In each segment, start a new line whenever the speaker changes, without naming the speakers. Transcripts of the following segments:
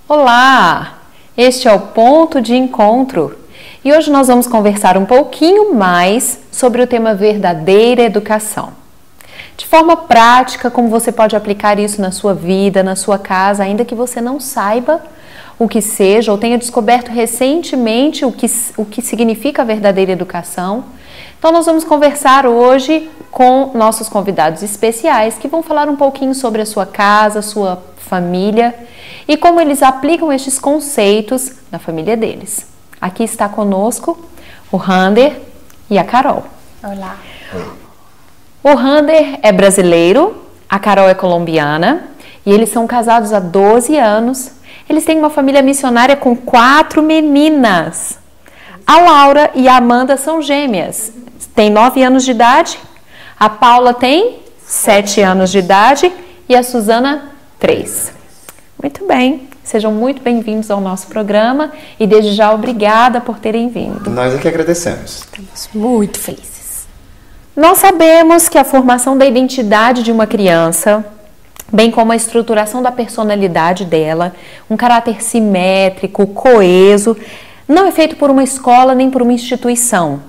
Olá! Este é o Ponto de Encontro e hoje nós vamos conversar um pouquinho mais sobre o tema verdadeira educação. De forma prática, como você pode aplicar isso na sua vida, na sua casa, ainda que você não saiba o que seja ou tenha descoberto recentemente o que significa a verdadeira educação. Então nós vamos conversar hoje com nossos convidados especiais que vão falar um pouquinho sobre a sua casa, sua família e como eles aplicam estes conceitos na família deles. Aqui está conosco o Rander e a Carol.
Olá.
O Rander é brasileiro, a Carol é colombiana e eles são casados há 12 anos. Eles têm uma família missionária com 4 meninas. A Laura e a Amanda são gêmeas. Tem 9 anos de idade. A Paula tem 7 anos de idade e a Suzana 3. Muito bem, sejam muito bem-vindos ao nosso programa e desde já obrigada por terem vindo.
Nós é que agradecemos.
Estamos muito felizes.
Nós sabemos que a formação da identidade de uma criança, bem como a estruturação da personalidade dela, um caráter simétrico, coeso, não é feito por uma escola nem por uma instituição.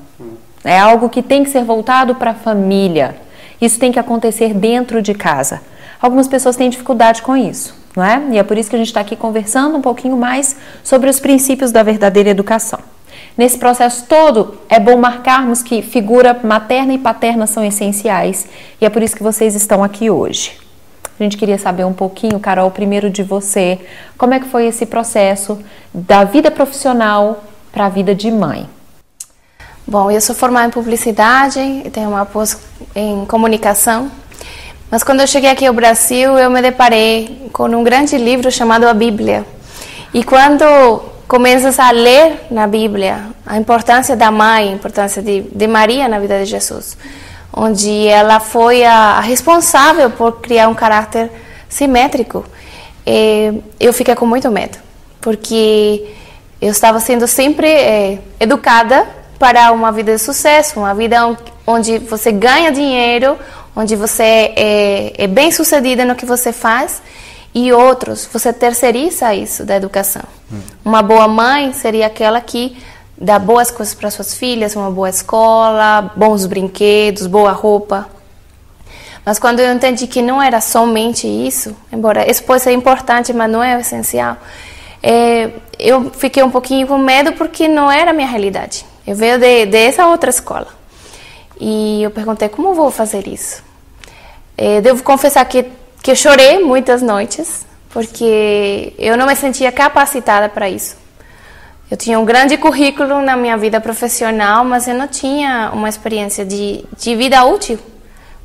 É algo que tem que ser voltado para a família. Isso tem que acontecer dentro de casa. Algumas pessoas têm dificuldade com isso, não é? E é por isso que a gente está aqui conversando um pouquinho mais sobre os princípios da verdadeira educação. Nesse processo todo, é bom marcarmos que figura materna e paterna são essenciais e é por isso que vocês estão aqui hoje. A gente queria saber um pouquinho, Carol, primeiro de você, como é que foi esse processo da vida profissional para a vida de mãe?
Bom, eu sou formada em publicidade e tenho uma pós em comunicação. Mas quando eu cheguei aqui ao Brasil, eu me deparei com um grande livro chamado a Bíblia. E quando começas a ler na Bíblia a importância da mãe, a importância de Maria na vida de Jesus, onde ela foi a responsável por criar um caráter simétrico, eu fiquei com muito medo, porque eu estava sendo sempre educada para uma vida de sucesso, uma vida onde você ganha dinheiro, onde você é bem sucedida no que você faz, e outros, você terceiriza isso da educação. Uma boa mãe seria aquela que dá boas coisas para suas filhas, uma boa escola, bons brinquedos, boa roupa. Mas quando eu entendi que não era somente isso, embora isso pode ser importante, mas não é o essencial, eu fiquei um pouquinho com medo porque não era a minha realidade. Eu veio dessa outra escola. E eu perguntei, como eu vou fazer isso? Devo confessar que eu chorei muitas noites, porque eu não me sentia capacitada para isso. Eu tinha um grande currículo na minha vida profissional, mas eu não tinha uma experiência de vida útil.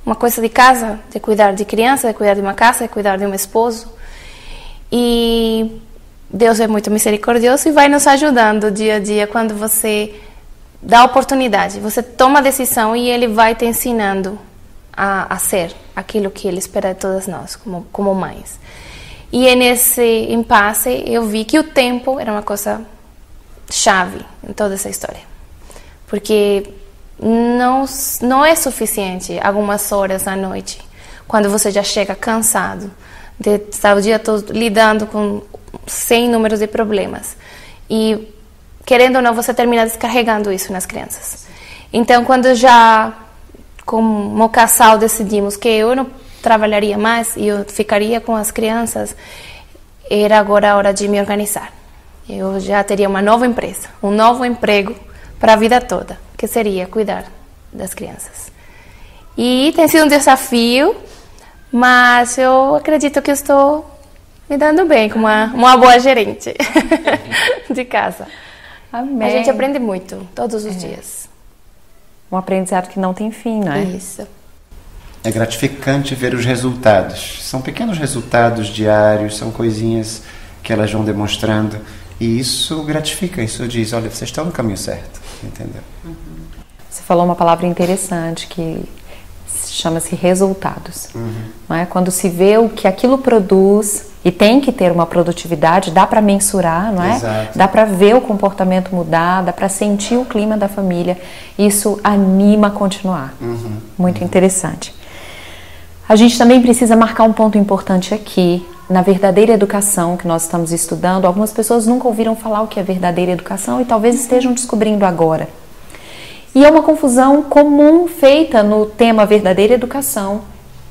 Uma coisa de casa, de cuidar de criança, de cuidar de uma casa, de cuidar de um esposo. E Deus é muito misericordioso e vai nos ajudando dia a dia quando você dá a oportunidade. Você toma a decisão e Ele vai te ensinando a ser aquilo que Ele espera de todas nós, como mães. E nesse impasse eu vi que o tempo era uma coisa chave em toda essa história, porque não é suficiente algumas horas à noite, quando você já chega cansado de estar o dia todo lidando com 100 números de problemas e, querendo ou não, você termina descarregando isso nas crianças. Então, quando já como casal decidimos que eu não trabalharia mais e eu ficaria com as crianças, era agora a hora de me organizar. Eu já teria uma nova empresa, um novo emprego para a vida toda, que seria cuidar das crianças. E tem sido um desafio, mas eu acredito que estou me dando bem como uma boa gerente de casa.
Amém.
A gente aprende muito, todos os dias.
Um aprendizado que não tem fim, não é?
Isso.
É gratificante ver os resultados. São pequenos resultados diários, são coisinhas que elas vão demonstrando. E isso gratifica, isso diz, olha, vocês estão no caminho certo, entendeu?
Você falou uma palavra interessante que chama-se resultados. Não é? Quando se vê o que aquilo produz, e tem que ter uma produtividade, dá para mensurar, não é?
Exato.
Dá para ver o comportamento mudar, dá para sentir o clima da família. Isso anima a continuar. Muito interessante. A gente também precisa marcar um ponto importante aqui. na verdadeira educação que nós estamos estudando, algumas pessoas nunca ouviram falar o que é verdadeira educação e talvez estejam descobrindo agora. E é uma confusão comum feita no tema verdadeira educação,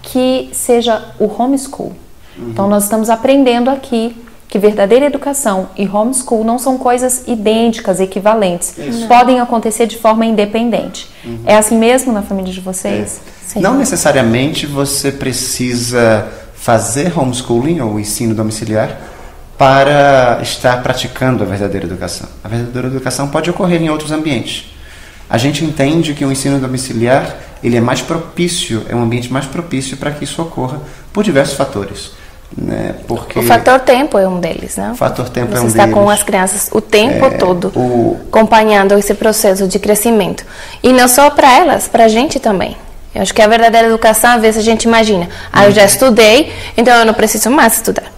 que seja o homeschool. Então nós estamos aprendendo aqui que verdadeira educação e homeschool não são coisas idênticas, equivalentes. Podem acontecer de forma independente. É assim mesmo na família de vocês?
Não necessariamente você precisa fazer homeschooling ou ensino domiciliar para estar praticando a verdadeira educação. A verdadeira educação pode ocorrer em outros ambientes. A gente entende que o ensino domiciliar ele é mais propício, é um ambiente mais propício para que isso ocorra por diversos fatores. Né? Porque
o fator tempo é um deles, né?
O fator tempo
Você
é um deles.
está com as crianças o tempo todo, acompanhando esse processo de crescimento. E não só para elas, para a gente também. Eu acho que a verdadeira educação, às vezes a gente imagina, eu já estudei, então eu não preciso mais estudar.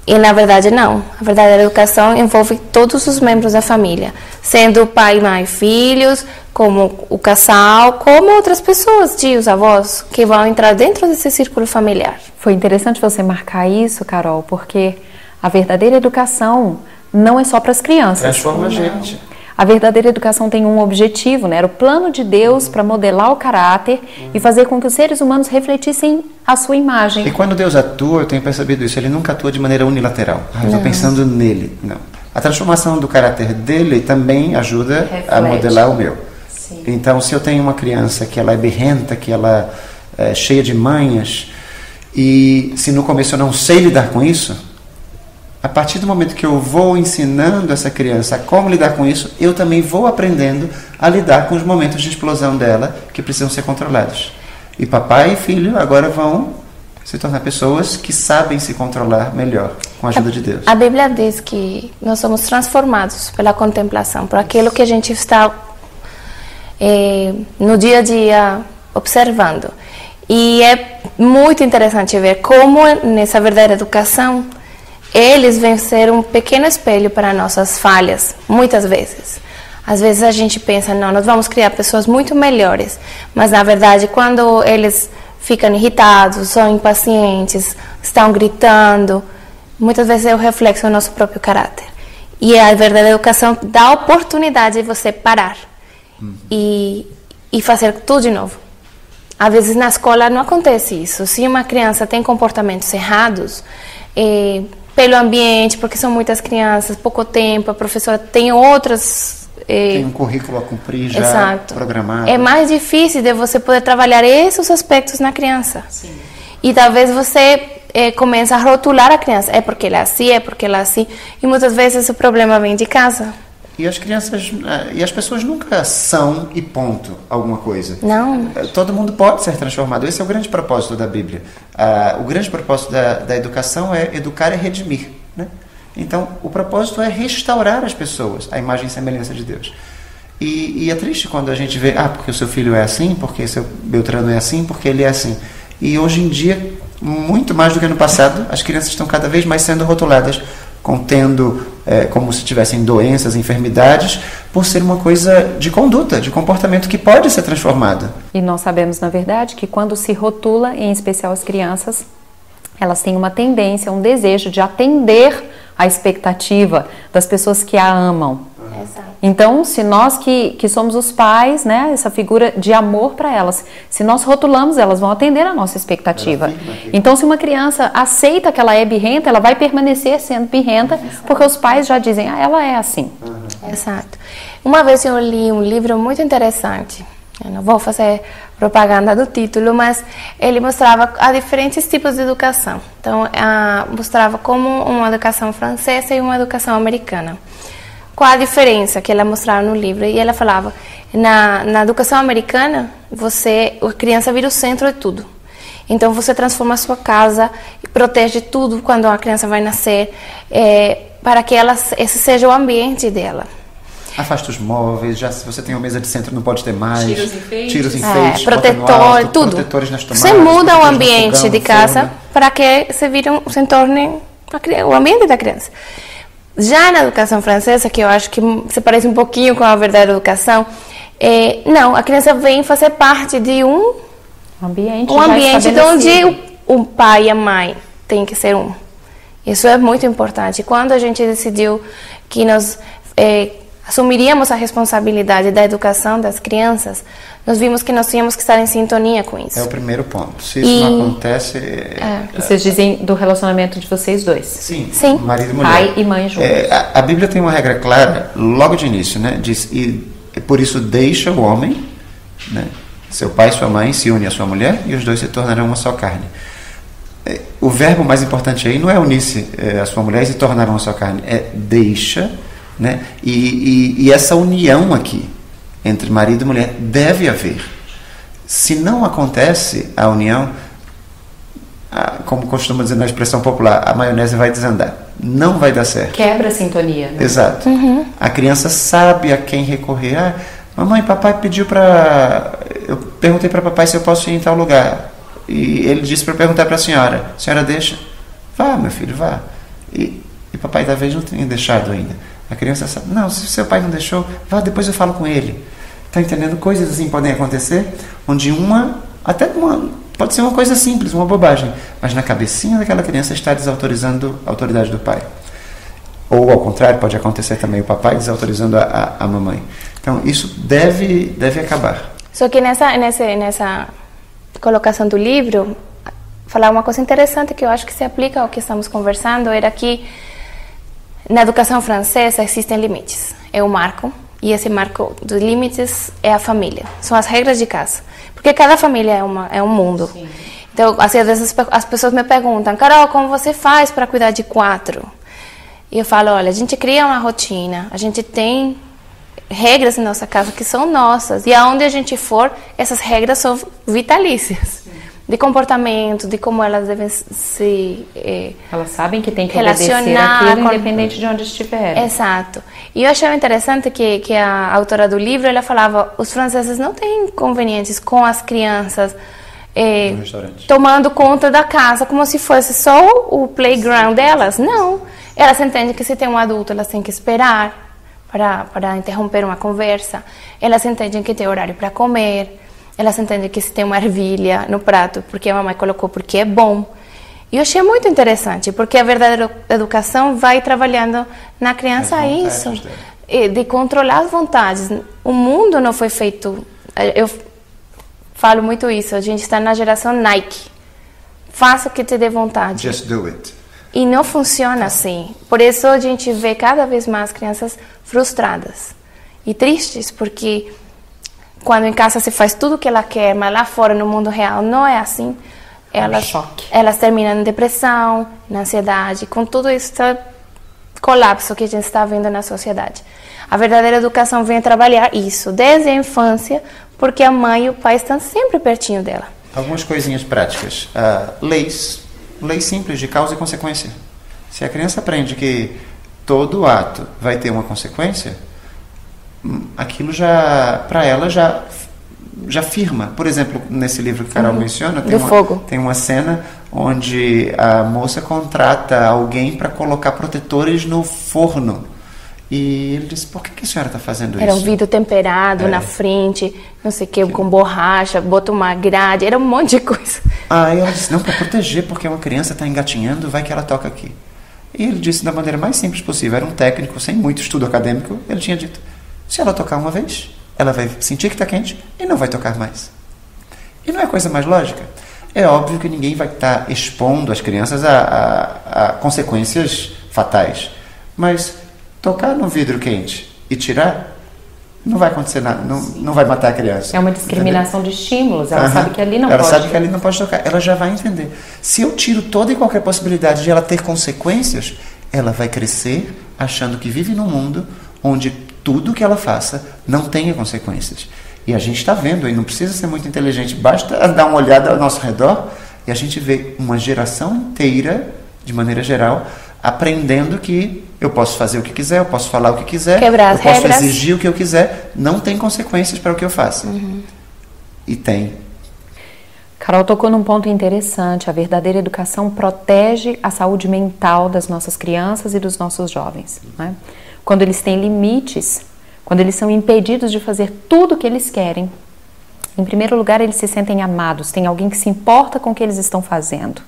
E na verdade não. A verdadeira educação envolve todos os membros da família, sendo pai, mãe, filhos, como o casal, como outras pessoas, tios, avós, que vão entrar dentro desse círculo familiar.
Foi interessante você marcar isso, Carol, porque a verdadeira educação não é só para as crianças.
Transforma a gente.
A verdadeira educação tem um objetivo, né? Era o plano de Deus para modelar o caráter e fazer com que os seres humanos refletissem a sua imagem.
E quando Deus atua, eu tenho percebido isso, ele nunca atua de maneira unilateral. Eu estou pensando nele. Não. A transformação do caráter dele também ajuda a modelar o meu.
Sim.
Então, se eu tenho uma criança que ela é birrenta, que ela é cheia de manhas, e se no começo eu não sei lidar com isso, a partir do momento que eu vou ensinando essa criança a como lidar com isso, eu também vou aprendendo a lidar com os momentos de explosão dela que precisam ser controlados. E papai e filho agora vão se tornar pessoas que sabem se controlar melhor com a ajuda de Deus.
A Bíblia diz que nós somos transformados pela contemplação, por aquilo que a gente está no dia a dia observando. E é muito interessante ver como nessa verdadeira educação eles vêm ser um pequeno espelho para nossas falhas, muitas vezes. Às vezes a gente pensa, não, nós vamos criar pessoas muito melhores, mas na verdade quando eles ficam irritados, são impacientes, estão gritando, muitas vezes é o reflexo do nosso próprio caráter. E a verdadeira educação dá a oportunidade de você parar e fazer tudo de novo. Às vezes na escola não acontece isso. Se uma criança tem comportamentos errados, pelo ambiente, porque são muitas crianças, pouco tempo, a professora tem outras...
tem um currículo a cumprir já programado.
É mais difícil de você poder trabalhar esses aspectos na criança. Sim. E talvez você comece a rotular a criança. É porque ela é assim, é porque ela é assim. E muitas vezes o problema vem de casa.
E as crianças e as pessoas nunca são e ponto alguma coisa.
Não.
Todo mundo pode ser transformado. Esse é o grande propósito da Bíblia. O grande propósito da educação é educar e redimir, né? Então, o propósito é restaurar as pessoas à imagem e semelhança de Deus. E é triste quando a gente vê, porque o seu filho é assim, porque seu Beltrano é assim, porque ele é assim. E hoje em dia, muito mais do que no passado, as crianças estão cada vez mais sendo rotuladas, contendo como se tivessem doenças, enfermidades, por ser uma coisa de conduta, de comportamento que pode ser transformado.
E nós sabemos, na verdade, que quando se rotula, em especial as crianças, elas têm uma tendência, um desejo de atender à expectativa das pessoas que a amam.
Exato.
Então, se nós que somos os pais, né, essa figura de amor para elas, se nós rotulamos, elas vão atender a nossa expectativa. Então, se uma criança aceita que ela é birrenta, ela vai permanecer sendo birrenta, porque os pais já dizem, ela é assim.
Exato. Uma vez eu li um livro muito interessante, eu não vou fazer propaganda do título, mas ele mostrava a diferentes tipos de educação. Então, mostrava como uma educação francesa e uma educação americana. Qual a diferença que ela mostrava no livro? E ela falava, na educação americana, a criança vira o centro de tudo. Então, você transforma a sua casa e protege tudo quando a criança vai nascer, para que esse seja o ambiente dela.
Afasta os móveis, já se você tem uma mesa de centro não pode ter mais. Tiros enfeites,
protetor,
alto,
tudo.
Protetores nas tomadas,
você muda o ambiente
fogão,
de casa para que se torne o ambiente da criança. Já na educação francesa, que eu acho que se parece um pouquinho com a verdadeira educação, não, a criança vem fazer parte de um ambiente onde o pai e a mãe tem que ser um. Isso é muito importante. Quando a gente decidiu que nós assumiríamos a responsabilidade da educação das crianças, nós vimos que nós tínhamos que estar em sintonia com isso.
É o primeiro ponto. Se isso não acontece...
Vocês dizem do relacionamento de vocês dois.
Sim,
Sim.
marido e mulher.
Pai e mãe juntos.
A Bíblia tem uma regra clara, logo de início, né? Diz, e por isso deixa o homem, né? Seu pai e sua mãe se unem à sua mulher e os dois se tornarão uma só carne. O verbo mais importante aí não é unir-se a sua mulher e se tornar uma só carne, é deixa, né? E essa união aqui entre marido e mulher deve haver. Se não acontece a união, como costuma dizer na expressão popular, a maionese vai desandar, não vai dar certo.
Quebra a sintonia, né?
Exato. A criança sabe a quem recorrer. Mamãe, papai pediu para... Eu perguntei para papai se eu posso ir em tal lugar. E ele disse para perguntar para a senhora deixa? Vá, meu filho, vá. E papai talvez não tenha deixado ainda. A criança sabe, não, se seu pai não deixou, vá, depois eu falo com ele. Está entendendo? Coisas assim podem acontecer, onde pode ser uma coisa simples, uma bobagem, mas na cabecinha daquela criança está desautorizando a autoridade do pai. Ou ao contrário, pode acontecer também o papai desautorizando a mamãe. Então isso deve acabar.
Só que nessa colocação do livro, falar uma coisa interessante que eu acho que se aplica ao que estamos conversando, era que na educação francesa existem limites. É o marco, e esse marco dos limites é a família. São as regras de casa. Porque cada família é um mundo. Sim. Então, assim, às vezes as pessoas me perguntam, Carol, como você faz para cuidar de 4? E eu falo, olha, a gente cria uma rotina, a gente tem regras em nossa casa que são nossas, e aonde a gente for, essas regras são vitalícias. Sim. De comportamento, de como elas devem se
elas sabem que tem que obedecer aquilo, independente de onde estiver.
Exato. E eu achei interessante que a autora do livro, ela falava, os franceses não têm inconvenientes com as crianças tomando conta da casa, como se fosse só o playground delas. Não. Elas entendem que se tem um adulto, elas têm que esperar para interromper uma conversa. Elas entendem que tem horário para comer. Elas entendem que se tem uma ervilha no prato, porque a mamãe colocou, porque é bom. E eu achei muito interessante, porque a verdadeira educação vai trabalhando na criança isso, de controlar as vontades. O mundo não foi feito... Eu falo muito isso, a gente está na geração Nike. Faça o que te dê vontade.
Just do it.
E não funciona assim. Por isso a gente vê cada vez mais crianças frustradas e tristes, porque quando em casa se faz tudo o que ela quer, mas lá fora no mundo real não é assim, elas terminam em depressão, na ansiedade, com tudo esse colapso que a gente está vendo na sociedade. A verdadeira educação vem trabalhar isso desde a infância, porque a mãe e o pai estão sempre pertinho dela.
Algumas coisinhas práticas. Leis simples de causa e consequência. Se a criança aprende que todo ato vai ter uma consequência, aquilo para ela já firma. Por exemplo, nesse livro que a Carol menciona, tem uma cena onde a moça contrata alguém para colocar protetores no forno. E ele disse, por que a senhora está fazendo isso?
Era um vidro temperado na frente, não sei o que, com borracha, bota uma grade, era um monte de coisa.
E ela disse, não, para proteger, porque uma criança está engatinhando, vai que ela toca aqui. E ele disse da maneira mais simples possível, era um técnico sem muito estudo acadêmico, ele tinha dito, se ela tocar uma vez, ela vai sentir que está quente e não vai tocar mais. E não é coisa mais lógica? É óbvio que ninguém vai estar expondo as crianças a consequências fatais, mas tocar no vidro quente e tirar, não vai acontecer nada, não vai matar a criança.
É uma discriminação, entendeu? De estímulos, ela sabe que ali não
pode.
Ela
sabe que ali não pode tocar, ela já vai entender. Se eu tiro toda e qualquer possibilidade de ela ter consequências, ela vai crescer achando que vive num mundo onde tudo que ela faça não tenha consequências. E a gente está vendo, e não precisa ser muito inteligente, basta dar uma olhada ao nosso redor e a gente vê uma geração inteira, de maneira geral, aprendendo que eu posso fazer o que quiser, eu posso falar o que quiser, eu posso exigir o que eu quiser, não tem consequências para o que eu faça. E tem.
Carol tocou num ponto interessante, a verdadeira educação protege a saúde mental das nossas crianças e dos nossos jovens, né? Quando eles têm limites, quando eles são impedidos de fazer tudo o que eles querem, em primeiro lugar eles se sentem amados, tem alguém que se importa com o que eles estão fazendo.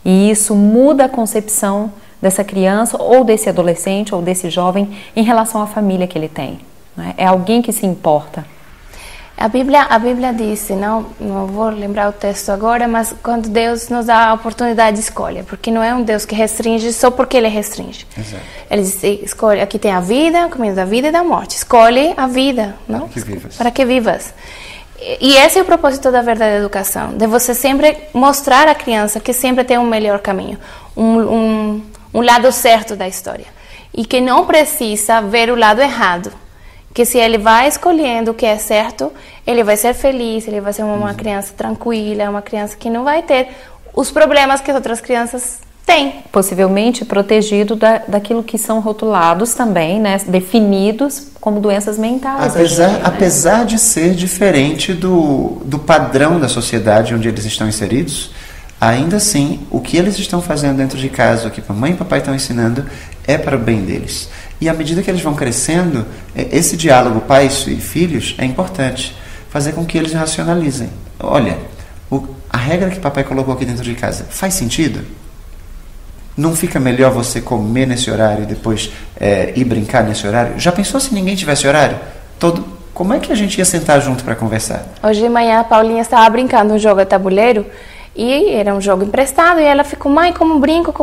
E isso muda a concepção dessa criança ou desse adolescente ou desse jovem em relação à família que ele tem, né? É alguém que se importa.
A Bíblia diz, não vou lembrar o texto agora, mas quando Deus nos dá a oportunidade de escolha, porque não é um Deus que restringe só porque Ele restringe.
Exato.
Ele diz, escolhe, aqui tem a vida, o caminho da vida e da morte. Escolhe a vida, não? Para que vivas. E esse é o propósito da verdadeira educação, de você sempre mostrar à criança que sempre tem um melhor caminho, um lado certo da história. E que não precisa ver o lado errado. Que se ele vai escolhendo o que é certo, ele vai ser feliz, ele vai ser uma criança tranquila, uma criança que não vai ter os problemas que as outras crianças têm.
Possivelmente protegido daquilo que são rotulados também, né, definidos como doenças mentais.
Apesar de ser diferente do padrão da sociedade onde eles estão inseridos, ainda assim, o que eles estão fazendo dentro de casa, o que mamãe e papai estão ensinando, é para o bem deles. E à medida que eles vão crescendo, esse diálogo pais e filhos é importante. Fazer com que eles racionalizem. Olha, a regra que papai colocou aqui dentro de casa, faz sentido? Não fica melhor você comer nesse horário e depois ir brincar nesse horário? Já pensou se ninguém tivesse horário? Como é que a gente ia sentar junto para conversar?
Hoje de manhã a Paulinha estava brincando um jogo de tabuleiro e era um jogo emprestado e ela ficou, mãe, como brinco?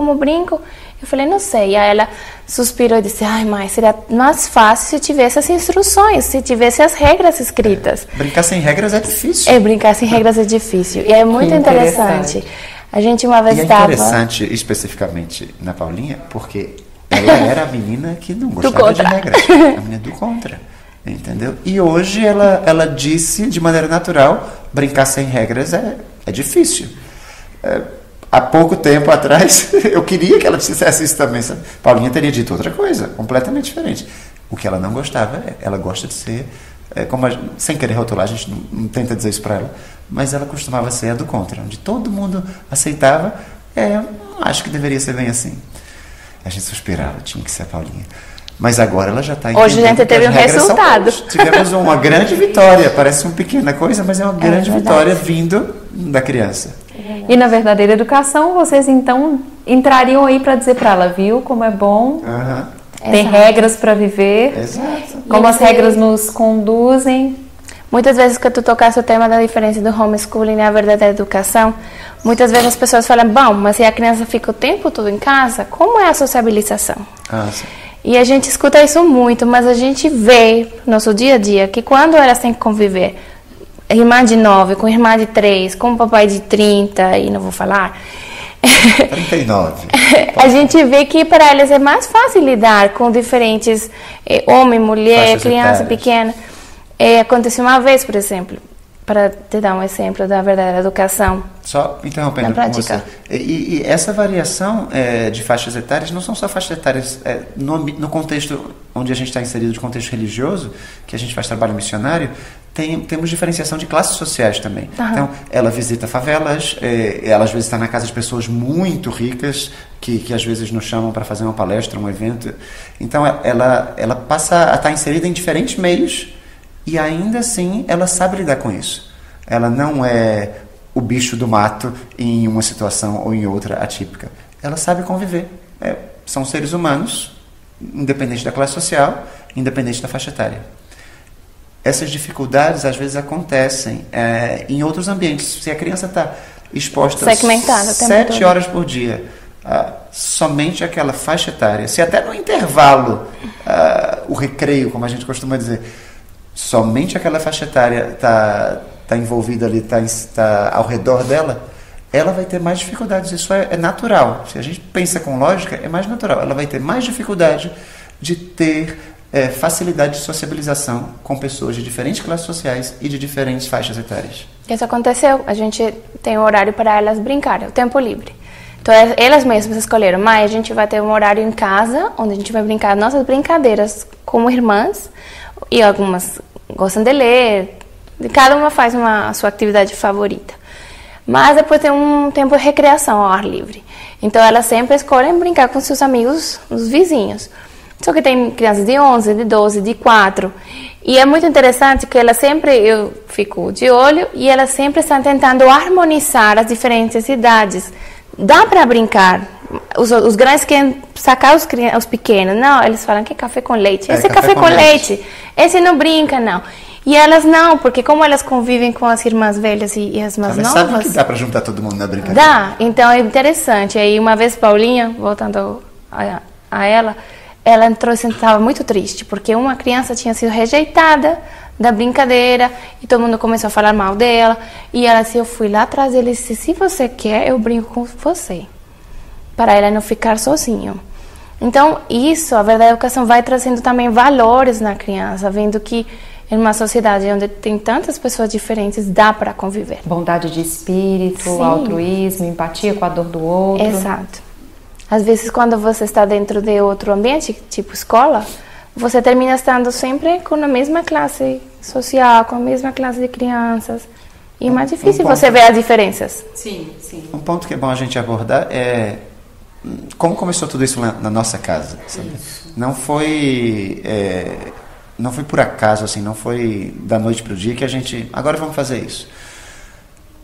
Eu falei, não sei. E aí ela suspirou e disse, ai mãe, seria mais fácil se tivesse as instruções, se tivesse as regras escritas.
Brincar sem regras é difícil.
Brincar sem regras é difícil. E é muito interessante. A gente uma vez estava...
E é interessante especificamente na Paulinha, porque ela era a menina que não gostava de regras. A menina do contra, entendeu? E hoje ela disse de maneira natural, brincar sem regras é difícil. Há pouco tempo atrás, eu queria que ela dissesse isso também, sabe? Paulinha teria dito outra coisa, completamente diferente. O que ela não gostava, ela gosta de ser, sem querer rotular, a gente não tenta dizer isso para ela, mas ela costumava ser a do contra, onde todo mundo aceitava, acho que deveria ser bem assim. A gente suspirava, tinha que ser a Paulinha. Mas agora ela já está entendendo.
Hoje a gente teve um resultado.
Tivemos uma grande vitória, parece uma pequena coisa, mas é uma grande vitória vindo da criança.
E na verdadeira educação, vocês então entrariam aí para dizer para ela, viu, como é bom, tem regras para viver, como as regras nos conduzem.
Muitas vezes que tu tocaste o tema da diferença do homeschooling e a verdadeira educação, muitas vezes as pessoas falam, bom, mas se a criança fica o tempo todo em casa, como é a sociabilização?
Sim.
E a gente escuta isso muito, mas a gente vê no nosso dia a dia que quando elas têm que conviver, irmã de 9, com irmã de 3, com papai de 30, e não vou falar.
39.
A gente vê que para elas é mais fácil lidar com diferentes homem, mulher, criança pequena. Aconteceu uma vez, por exemplo, para te dar um exemplo da verdadeira educação.
Só interrompendo com você. E essa variação de faixas etárias não são só faixas etárias no contexto onde a gente está inserido, de contexto religioso, que a gente faz trabalho missionário, temos diferenciação de classes sociais também. Então, ela visita favelas, ela às vezes está na casa de pessoas muito ricas, que às vezes nos chamam para fazer uma palestra, um evento. Então, ela passa a estar inserida em diferentes meios e ainda assim ela sabe lidar com isso. Ela não é o bicho do mato em uma situação ou em outra atípica. Ela sabe conviver. São seres humanos, independente da classe social, independente da faixa etária. Essas dificuldades às vezes acontecem em outros ambientes. Se a criança está exposta 7 horas por dia, somente aquela faixa etária, se até no intervalo, o recreio, como a gente costuma dizer, somente aquela faixa etária está envolvida ali, está ao redor dela, ela vai ter mais dificuldades. Isso é natural. Se a gente pensa com lógica, é mais natural. Ela vai ter mais dificuldade de ter facilidade de sociabilização com pessoas de diferentes classes sociais e de diferentes faixas etárias.
Isso aconteceu. A gente tem um horário para elas brincarem, o tempo livre. Então, elas mesmas escolheram, mãe, a gente vai ter um horário em casa, onde a gente vai brincar nossas brincadeiras como irmãs, e algumas gostam de ler, cada uma faz a sua atividade favorita. Mas depois tem um tempo de recreação ao ar livre. Então, elas sempre escolhem brincar com seus amigos, os vizinhos. Só que tem crianças de 11, de 12, de 4. E é muito interessante que eu fico de olho, e elas sempre estão tentando harmonizar as diferentes idades dá para brincar. Os grandes querem sacar os pequenos. Não, eles falam que é café com leite. Esse é café com leite. Esse não brinca, não. E elas não, porque como elas convivem com as irmãs velhas e as mais novas...
Sabe que dá para juntar todo mundo na brincadeira?
Dá, então é interessante. Aí uma vez Paulinha, voltando a ela entrou e estava muito triste, porque uma criança tinha sido rejeitada da brincadeira e todo mundo começou a falar mal dela. E ela disse, eu fui lá atrás dele e disse, se você quer, eu brinco com você. Para ela não ficar sozinho. Então, isso, a verdadeira educação vai trazendo também valores na criança, vendo que em uma sociedade onde tem tantas pessoas diferentes, dá para conviver.
Bondade de espírito,
Sim.
altruísmo, empatia com a dor do outro.
Exato. Às vezes, quando você está dentro de outro ambiente, tipo escola, você termina estando sempre com a mesma classe social, com a mesma classe de crianças. E é mais difícil você ver as diferenças.
Sim, sim.
Um ponto que é bom a gente abordar é como começou tudo isso na nossa casa. Sabe? Não foi por acaso, assim, não foi da noite para o dia que a gente... Agora vamos fazer isso.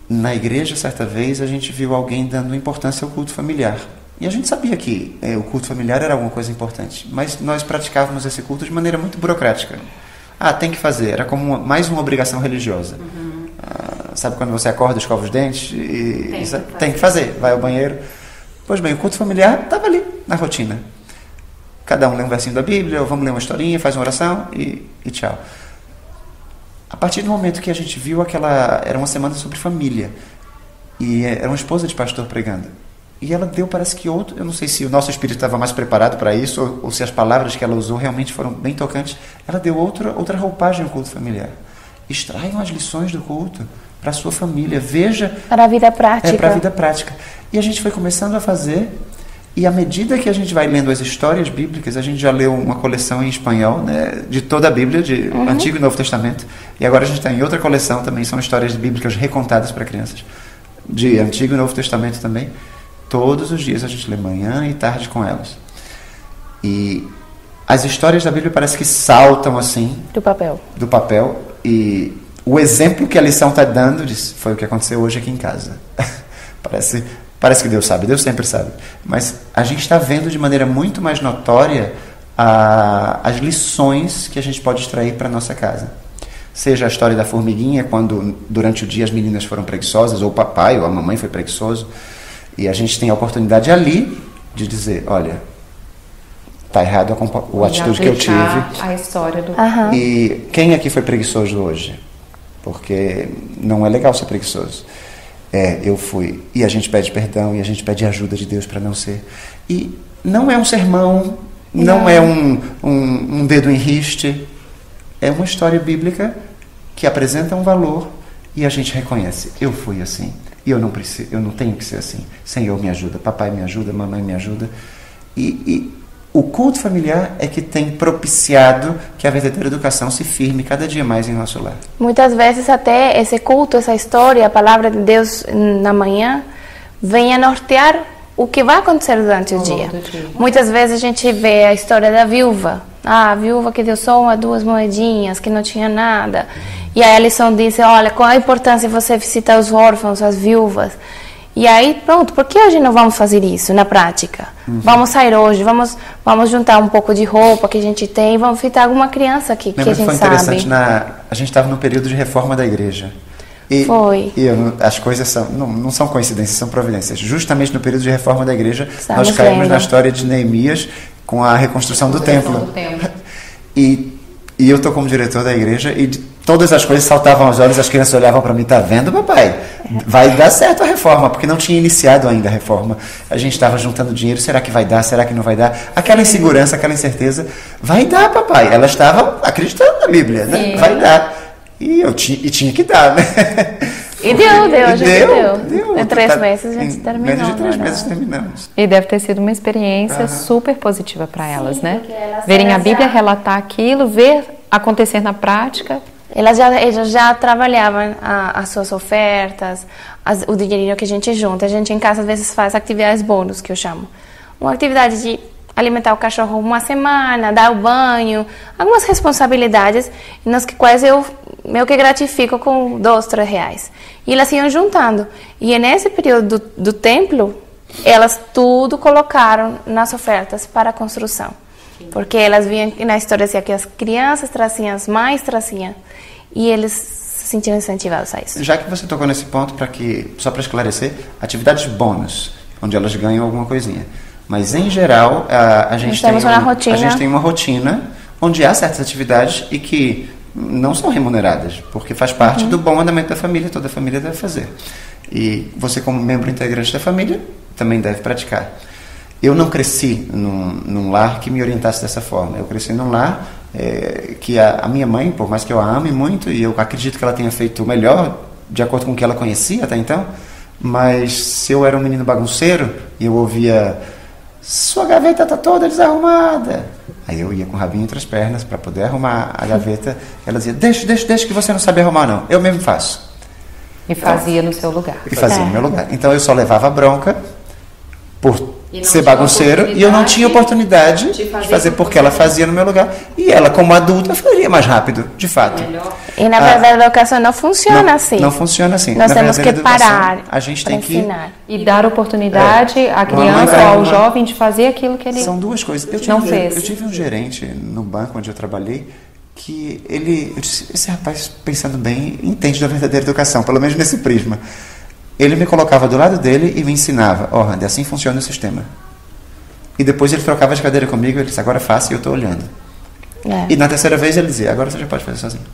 Na igreja, certa vez, a gente viu alguém dando importância ao culto familiar. E a gente sabia que o culto familiar era alguma coisa importante. Mas nós praticávamos esse culto de maneira muito burocrática. Tem que fazer. Era como mais uma obrigação religiosa. Sabe quando você acorda, escova os dentes? Tem que fazer. Vai ao banheiro. Pois bem, o culto familiar estava ali, na rotina. Cada um lê um versinho da Bíblia, ou vamos ler uma historinha, faz uma oração e tchau. A partir do momento que a gente viu era uma semana sobre família, e era uma esposa de pastor pregando, e ela deu, parece que eu não sei se o nosso espírito estava mais preparado para isso, ou se as palavras que ela usou realmente foram bem tocantes, ela deu outra roupagem ao culto familiar. Extraiam as lições do culto para a sua família, veja...
Para a vida prática.
Para a vida prática. E a gente foi começando a fazer... E à medida que a gente vai lendo as histórias bíblicas, a gente já leu uma coleção em espanhol, né, de toda a Bíblia, de Antigo e Novo Testamento. E agora a gente está em outra coleção também, são histórias bíblicas recontadas para crianças. De Antigo e Novo Testamento também. Todos os dias a gente lê manhã e tarde com elas. E as histórias da Bíblia parece que saltam assim... Do papel. E o exemplo que a lição está dando foi o que aconteceu hoje aqui em casa. Parece que Deus sabe, Deus sempre sabe. Mas a gente está vendo de maneira muito mais notória as lições que a gente pode extrair para a nossa casa. Seja a história da formiguinha, quando durante o dia as meninas foram preguiçosas, ou o papai ou a mamãe foi preguiçoso. E a gente tem a oportunidade ali de dizer, olha, está errado a atitude que eu tive.
A história do...
E quem aqui foi preguiçoso hoje? Porque não é legal ser preguiçoso. Eu fui. E a gente pede perdão, e a gente pede ajuda de Deus para não ser. E não é um sermão, não é um dedo em riste. É uma história bíblica que apresenta um valor e a gente reconhece. Eu fui assim. E eu não tenho que ser assim. Senhor me ajuda, papai me ajuda, mamãe me ajuda. E o culto familiar é que tem propiciado que a verdadeira educação se firme cada dia mais em nosso lar.
Muitas vezes até esse culto, essa história, a palavra de Deus na manhã, vem a nortear o que vai acontecer durante o dia. Muitas vezes a gente vê a história da viúva. A viúva que deu só 1 ou 2 moedinhas, que não tinha nada. E aí a lição diz, olha, qual a importância de você visitar os órfãos, as viúvas. E aí, pronto, por que hoje não vamos fazer isso na prática? Vamos sair hoje, vamos juntar um pouco de roupa que a gente tem e vamos visitar alguma criança aqui que a gente
foi interessante,
sabe.
A gente estava no período de reforma da igreja.
Foi.
E as coisas não são coincidências, são providências. Justamente no período de reforma da igreja, nós caímos na história de Neemias com a reconstrução do templo. E eu estou como diretor da igreja e todas as coisas saltavam aos olhos, as crianças olhavam para mim, tá vendo, papai? Vai dar certo a reforma, porque não tinha iniciado ainda a reforma. A gente estava juntando dinheiro, será que vai dar, será que não vai dar? Aquela insegurança, aquela incerteza, vai dar, papai. Elas estavam acreditando na Bíblia, né? Sim. Vai dar. E tinha que dar, né?
E deu. Em 3 meses a gente terminou.
Menos de 3 meses terminamos.
E deve ter sido uma experiência super positiva para elas, né? Verem a Bíblia relatar aquilo, ver acontecer na prática.
Elas já trabalhavam as suas ofertas, o dinheirinho que a gente junta. A gente em casa às vezes faz atividades bônus, que eu chamo. Uma atividade de alimentar o cachorro 1 semana, dar o banho, algumas responsabilidades nas quais eu meio que gratifico com 2, 3 reais. E elas iam juntando. E nesse período do templo, elas tudo colocaram nas ofertas para a construção. Porque elas viam na história assim, que as crianças traziam, as mães traziam, e eles se sentiram incentivados a isso.
Já que você tocou nesse ponto, só para esclarecer, atividades bônus, onde elas ganham alguma coisinha. Mas, em geral, a gente tem uma rotina onde há certas atividades e que não são remuneradas, porque faz parte do bom andamento da família, toda a família deve fazer. E você, como membro integrante da família, também deve praticar. Eu não cresci num lar que me orientasse dessa forma. Eu cresci num lar que a minha mãe, por mais que eu a ame muito, e eu acredito que ela tenha feito o melhor, de acordo com o que ela conhecia até então, mas se eu era um menino bagunceiro e eu ouvia: sua gaveta está toda desarrumada. Aí eu ia com o rabinho entre as pernas para poder arrumar a gaveta. Ela dizia: deixa que você não sabe arrumar não, eu mesmo faço.
E fazia no seu lugar.
E fazia no meu lugar. Então eu só levava bronca por ser bagunceiro, e eu não tinha oportunidade de fazer porque ela fazia no meu lugar. E ela, como adulta, faria mais rápido, de fato.
E na verdade a educação não funciona assim.
Não funciona assim.
Nós temos que parar,
a gente tem que
ensinar.
E dar oportunidade à criança ou ao jovem de fazer aquilo que ele
São duas coisas.
não fez.
Eu tive um gerente no banco onde eu trabalhei que eu disse: esse rapaz, pensando bem, entende da verdadeira educação, pelo menos nesse prisma. Ele me colocava do lado dele e me ensinava: Randy, assim funciona o sistema. E depois ele trocava de cadeira comigo e ele disse: agora faça, e eu estou olhando. E na terceira vez ele dizia: agora você já pode fazer sozinho.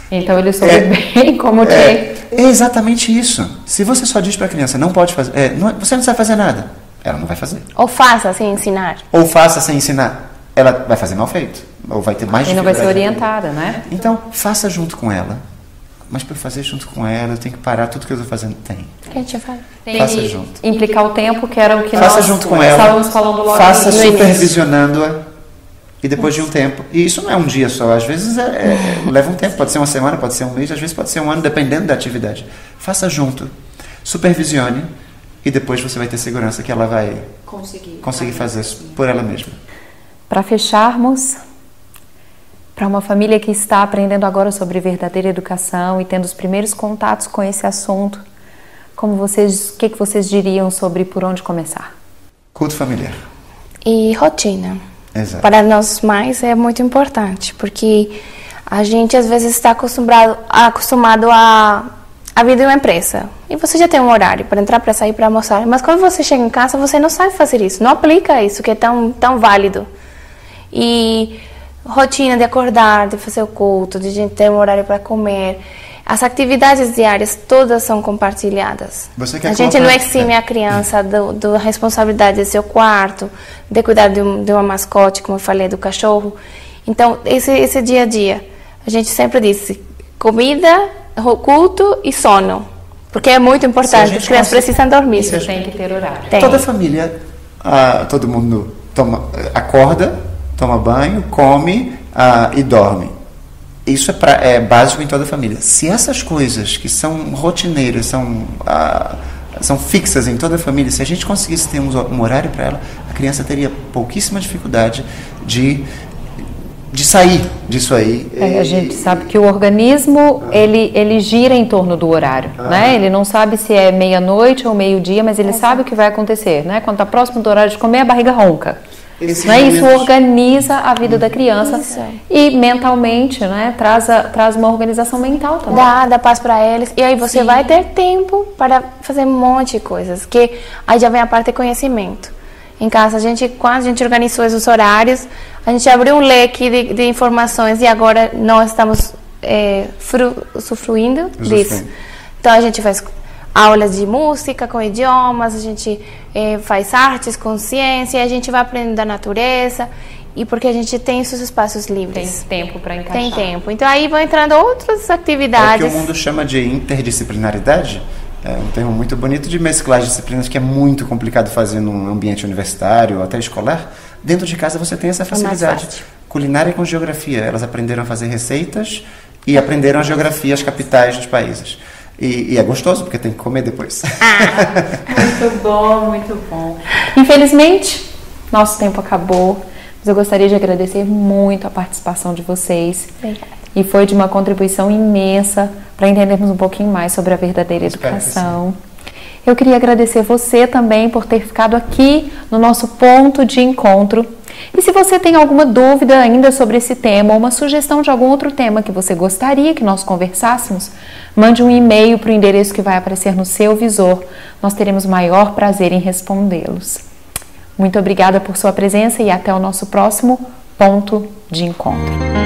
Então ele soube bem como
é exatamente isso. Se você só diz para a criança: não pode fazer, você não sabe fazer nada, ela não vai fazer.
Ou faça sem ensinar.
Ou faça sem ensinar, ela vai fazer mal feito, ou vai ter mais dificuldade.
E não vai ser orientada, né?
Então faça junto com ela. Mas para fazer junto com ela, eu tenho que parar tudo que eu estou fazendo.
O que a gente fala?
Faça junto.
Implicar o tempo, que era o que
faça
nós
junto com ela.
estávamos falando logo.
Faça supervisionando-a. E depois de um tempo. E isso não é um dia só. Às vezes leva um tempo. Pode ser uma semana, pode ser um mês, às vezes pode ser um ano, dependendo da atividade. Faça junto. Supervisione. E depois você vai ter segurança que ela vai conseguir fazer isso por ela mesma.
Para fecharmos, para uma família que está aprendendo agora sobre verdadeira educação e tendo os primeiros contatos com esse assunto, o que vocês diriam sobre por onde começar?
Culto familiar.
E rotina.
Exato.
Para nós mães é muito importante, porque a gente às vezes está acostumado a vir de uma empresa. E você já tem um horário para entrar, para sair, para almoçar. Mas quando você chega em casa, você não sabe fazer isso. Não aplica isso, que é tão válido. E rotina de acordar, de fazer o culto, de a gente ter um horário para comer. As atividades diárias todas são compartilhadas. A gente não exime a criança da responsabilidade de seu quarto, de cuidar de uma mascote, como eu falei, do cachorro. Então, esse dia a dia, a gente sempre diz: comida, culto e sono. Porque é muito importante, as crianças precisam dormir.
Isso tem que ter horário.
Toda família, todo mundo acorda, toma banho, come e dorme. Isso é básico em toda a família. Se essas coisas que são rotineiras, são fixas em toda a família, se a gente conseguisse ter um horário para ela, a criança teria pouquíssima dificuldade de sair disso aí.
A gente sabe que o organismo, ele gira em torno do horário, né? Ele não sabe se é meia-noite ou meio-dia, mas ele sabe o que vai acontecer, né? Quando está próximo do horário de comer, a barriga ronca. Isso organiza a vida da criança e mentalmente, né, traz uma organização mental também.
Dá paz para eles. E aí você vai ter tempo para fazer um monte de coisas. Que aí já vem a parte de conhecimento. Em casa, quando a gente organizou esses horários, a gente abriu um leque de informações e agora nós estamos usufruindo disso. Então a gente faz aulas de música com idiomas, a gente faz artes com ciência, a gente vai aprendendo da natureza, e porque a gente tem esses espaços livres.
Tem tempo para encaixar.
Tem tempo. Então aí vão entrando outras atividades.
É o que o mundo chama de interdisciplinaridade. É um termo muito bonito de mesclar as disciplinas, que é muito complicado fazer num ambiente universitário ou até escolar. Dentro de casa você tem essa facilidade. Culinária com geografia. Elas aprenderam a fazer receitas e aprenderam a geografia, as capitais dos países. E é gostoso, porque tem que comer depois.
Muito bom, muito bom. Infelizmente, nosso tempo acabou, mas eu gostaria de agradecer muito a participação de vocês.
Obrigada.
E foi de uma contribuição imensa para entendermos um pouquinho mais sobre a verdadeira educação. Eu queria agradecer você também por ter ficado aqui no nosso ponto de encontro. E se você tem alguma dúvida ainda sobre esse tema ou uma sugestão de algum outro tema que você gostaria que nós conversássemos, mande um e-mail para o endereço que vai aparecer no seu visor. Nós teremos o maior prazer em respondê-los. Muito obrigada por sua presença e até o nosso próximo ponto de encontro.